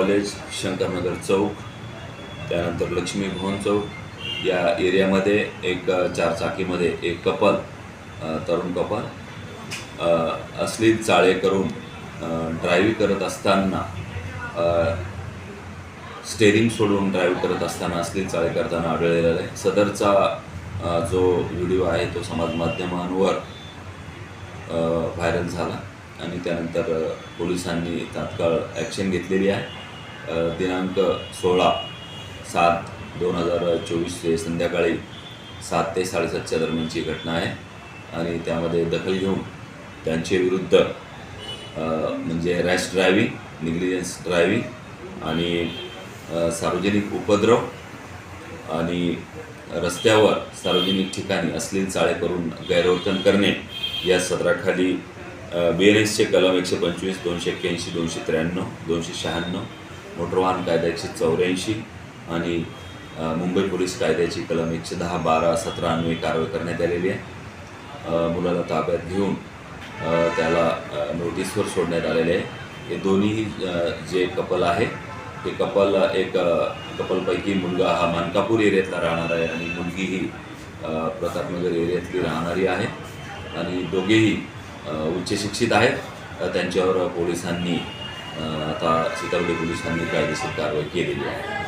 College, Shankarnagar चौक, त्यानंतर लक्ष्मी भवन चौक या एरियामध्ये एक चारचाकीमध्ये एक कपल, तरुण कपल अश्लील चाळे करून ड्राईव्ह करत असताना, स्टेरिंग सोडून ड्राईव्ह करत असताना अश्लील चाळे करताना आढळलेला आहे. सदरचा जो व्हिडिओ आहे तो समाज माध्यमांवर व्हायरल झाला आणि त्यानंतर पोलिसांनी तात्काळ ॲक्शन घेतलेली आहे. दिनांक 16/7/2024 संध्याकाळी 7 ते 7:30च्या दरम्यानची घटना आहे आणि त्यामध्ये दखल घेऊन त्यांचे विरुद्ध म्हणजे रॅश ड्रायव्हिंग, निग्लिजन्स ड्रायव्हिंग आणि सार्वजनिक उपद्रव आणि रस्त्यावर सार्वजनिक ठिकाणी अश्लील चाळे करून गैरवर्तन करणे या सदराखाली BNSचे कलम 125, 281, 293, 296, मोटर वाहन कायदा 184 आणि मुंबई पोलीस कायद्याची कलम 110, 12, 17 अन्वये कारवाई करण्यात आलेली आहे. मुलाला ताब्यात घेऊन त्याला नोटीसवर सोडण्यात आलेले आहे. हे दोन्ही जे कपल आहे ते कपलपैकी मुलगा हा मानकापूर एरियातला राहणार आहे आणि मुलगी ही प्रतापनगर एरियातली राहणारी आहे आणि दोघेही उच्च शिक्षित आहेत. त्यांच्यावर पोलिसांनी आता सीताबर्डी पोलिसांनी कायदेशीर कारवाई केलेली आहे.